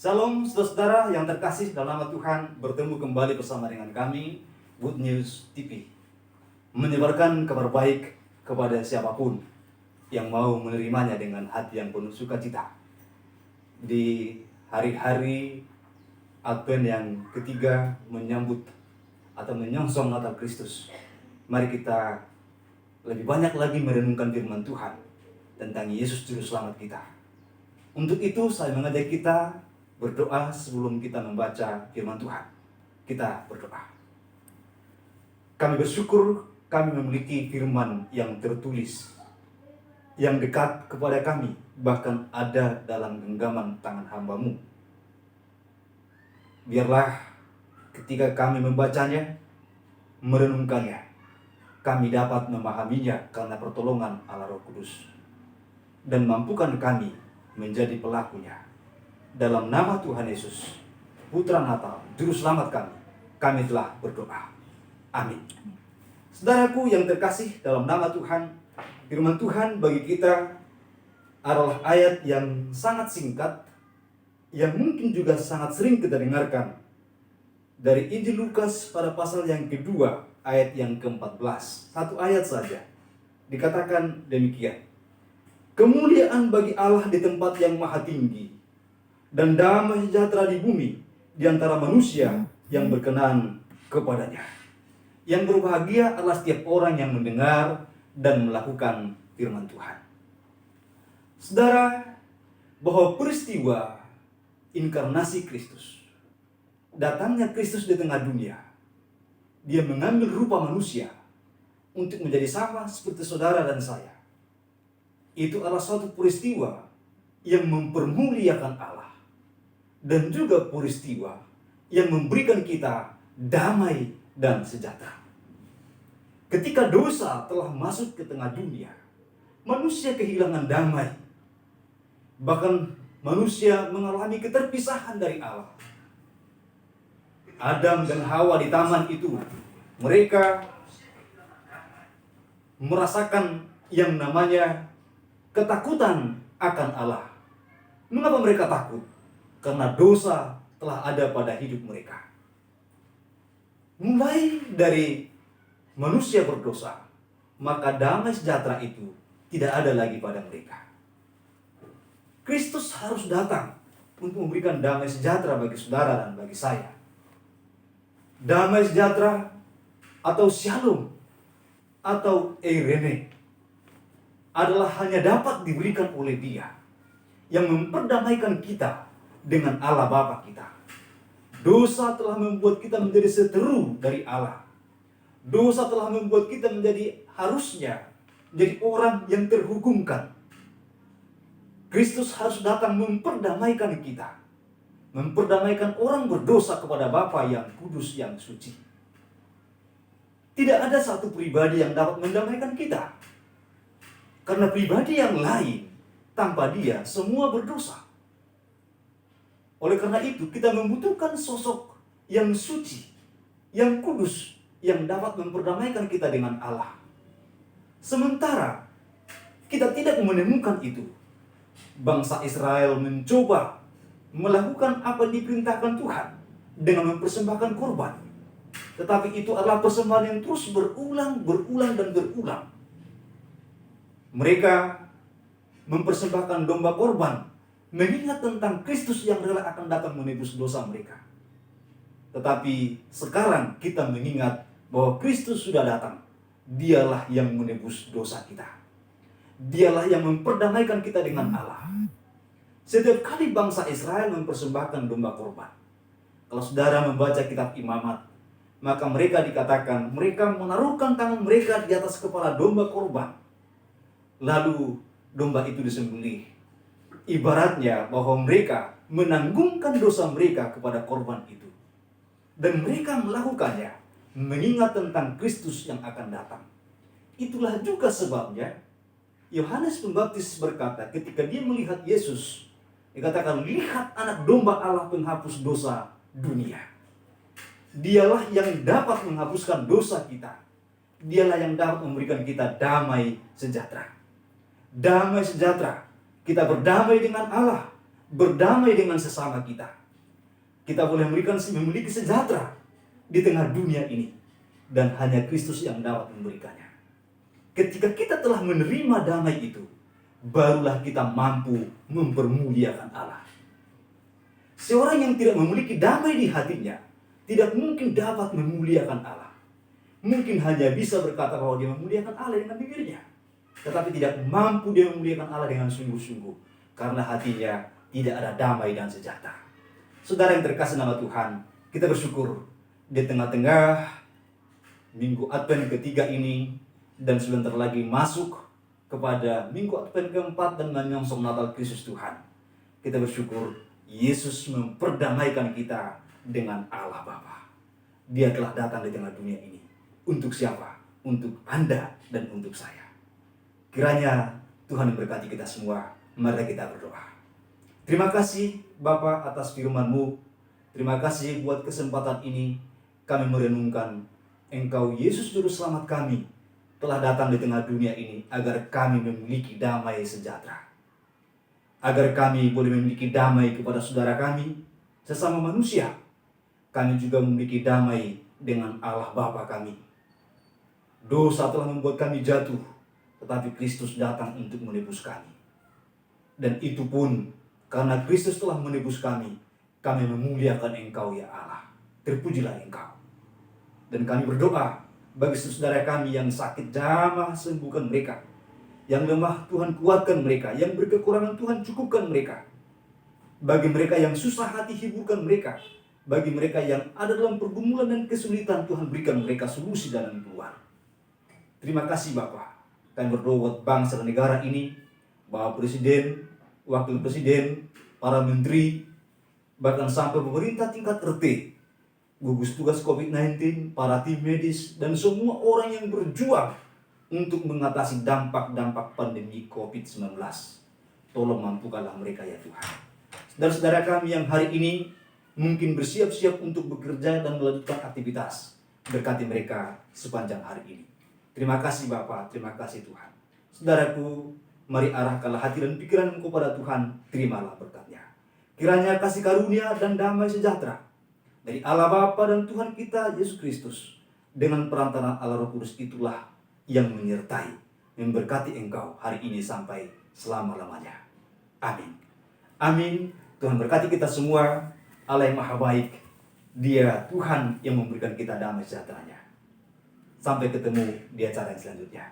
Shalom saudara-saudara yang terkasih dalam nama Tuhan, bertemu kembali bersama dengan kami Good News TV, menyebarkan kabar baik kepada siapapun yang mau menerimanya dengan hati yang penuh sukacita. Di hari-hari Advent yang ketiga menyambut atau menyongsong Natal Kristus, mari kita lebih banyak lagi merenungkan firman Tuhan tentang Yesus Juru Selamat kita. Untuk itu saya mengajak kita berdoa sebelum kita membaca firman Tuhan. Kita berdoa. Kami bersyukur kami memiliki firman yang tertulis, yang dekat kepada kami, bahkan ada dalam genggaman tangan hamba-Mu. Biarlah ketika kami membacanya, merenungkannya, kami dapat memahaminya karena pertolongan Allah Roh Kudus. Dan mampukan kami menjadi pelakunya. Dalam nama Tuhan Yesus, Putra Natal, Juru Selamat kami telah berdoa. Amin. Saudaraku yang terkasih dalam nama Tuhan, firman Tuhan bagi kita adalah ayat yang sangat singkat, yang mungkin juga sangat sering kita dengarkan. Dari Injil Lukas pada pasal yang kedua, ayat yang ke-14. Satu ayat saja. Dikatakan demikian. Kemuliaan bagi Allah di tempat yang maha tinggi, dan damai sejahtera di bumi di antara manusia yang berkenan kepadanya. Yang berbahagia adalah setiap orang yang mendengar dan melakukan firman Tuhan. Saudara, bahwa peristiwa inkarnasi Kristus, datangnya Kristus di tengah dunia, Dia mengambil rupa manusia untuk menjadi sama seperti saudara dan saya. Itu adalah suatu peristiwa yang mempermuliakan Allah. Dan juga peristiwa yang memberikan kita damai dan sejahtera. Ketika dosa telah masuk ke tengah dunia, manusia kehilangan damai. Bahkan manusia mengalami keterpisahan dari Allah. Adam dan Hawa di taman itu, mereka merasakan yang namanya ketakutan akan Allah. Mengapa mereka takut? Karena dosa telah ada pada hidup mereka. Mulai dari manusia berdosa, maka damai sejahtera itu tidak ada lagi pada mereka. Kristus harus datang untuk memberikan damai sejahtera bagi saudara dan bagi saya. Damai sejahtera atau shalom atau eirene adalah hanya dapat diberikan oleh Dia yang memperdamaikan kita dengan Allah Bapa kita. Dosa telah membuat kita menjadi seteru dari Allah. Dosa telah membuat kita harusnya menjadi orang yang terhukumkan. Kristus harus datang memperdamaikan kita. Memperdamaikan orang berdosa kepada Bapa yang kudus, yang suci. Tidak ada satu pribadi yang dapat mendamaikan kita. Karena pribadi yang lain, tanpa Dia, semua berdosa. Oleh karena itu, kita membutuhkan sosok yang suci, yang kudus, yang dapat memperdamaikan kita dengan Allah. Sementara kita tidak menemukan itu, bangsa Israel mencoba melakukan apa yang diperintahkan Tuhan dengan mempersembahkan korban. Tetapi itu adalah persembahan yang terus berulang dan berulang. Mereka mempersembahkan domba korban, mengingat tentang Kristus yang rela akan datang menebus dosa mereka. Tetapi sekarang kita mengingat bahwa Kristus sudah datang. Dialah yang menebus dosa kita. Dialah yang memperdamaikan kita dengan Allah. Setiap kali bangsa Israel mempersembahkan domba korban, kalau saudara membaca kitab Imamat, maka mereka dikatakan mereka menaruhkan tangan mereka di atas kepala domba korban. Lalu domba itu disembelih. Ibaratnya bahwa mereka menanggungkan dosa mereka kepada korban itu. Dan mereka melakukannya mengingat tentang Kristus yang akan datang. Itulah juga sebabnya Yohanes Pembaptis berkata ketika dia melihat Yesus, dikatakan, lihat anak domba Allah penghapus dosa dunia. Dialah yang dapat menghapuskan dosa kita. Dialah yang dapat memberikan kita damai sejahtera. Damai sejahtera. Kita berdamai dengan Allah. berdamai dengan sesama kita. Kita boleh memiliki sejahtera di tengah dunia ini, dan hanya Kristus yang dapat memberikannya. Ketika kita telah menerima damai itu, barulah kita mampu mempermuliakan Allah. Seorang yang tidak memiliki damai di hatinya tidak mungkin dapat memuliakan Allah. Mungkin hanya bisa berkata bahwa dia memuliakan Allah dengan bibirnya, tetapi tidak mampu dia memuliakan Allah dengan sungguh-sungguh, karena hatinya tidak ada damai dan sejahtera. Saudara yang terkasih nama Tuhan, kita bersyukur di tengah-tengah Minggu Advent ketiga ini, dan sebentar lagi masuk kepada Minggu Advent keempat dan menyongsong Natal Kristus Tuhan. Kita bersyukur Yesus memperdamaikan kita dengan Allah Bapa. Dia telah datang di tengah dunia ini. Untuk siapa? Untuk Anda dan untuk saya. Kiranya Tuhan memberkati kita semua. Mari kita berdoa. Terima kasih Bapa atas firman-Mu. Terima kasih buat kesempatan ini kami merenungkan Engkau Yesus Juru Selamat kami telah datang di tengah dunia ini agar kami memiliki damai sejahtera. Agar kami boleh memiliki damai kepada saudara kami, sesama manusia. Kami juga memiliki damai dengan Allah Bapa kami. Dosa telah membuat kami jatuh, tetapi Kristus datang untuk menebus kami. Dan itu pun karena Kristus telah menebus kami memuliakan Engkau ya Allah. Terpujilah Engkau. Dan kami berdoa bagi saudara kami yang sakit, jamah sembuhkan mereka. Yang lemah Tuhan kuatkan mereka. Yang berkekurangan Tuhan cukupkan mereka. Bagi mereka yang susah hati hiburkan mereka. Bagi mereka yang ada dalam pergumulan dan kesulitan, Tuhan berikan mereka solusi dan keluar. Terima kasih Bapa. Kami berdoa buat bangsa dan negara ini, Bapak Presiden, Wakil Presiden, para menteri, bahkan sampai pemerintah tingkat RT, gugus tugas COVID-19, para tim medis, dan semua orang yang berjuang untuk mengatasi dampak-dampak pandemi COVID-19. Tolong mampukanlah mereka ya Tuhan. Saudara-saudara kami yang hari ini mungkin bersiap-siap untuk bekerja dan melanjutkan aktivitas, berkati mereka sepanjang hari ini. Terima kasih Bapa, terima kasih Tuhan. Saudaraku, mari arahkanlah hati dan pikiran kepada Tuhan, terimalah berkat-Nya. Kiranya kasih karunia dan damai sejahtera dari Allah Bapa dan Tuhan kita Yesus Kristus dengan perantaraan Allah Roh Kudus itulah yang menyertai, memberkati engkau hari ini sampai selama-lamanya. Amin. Amin. Tuhan berkati kita semua. Allah yang Maha Baik, Dia Tuhan yang memberikan kita damai sejahteranya. Sampai ketemu di acara yang selanjutnya.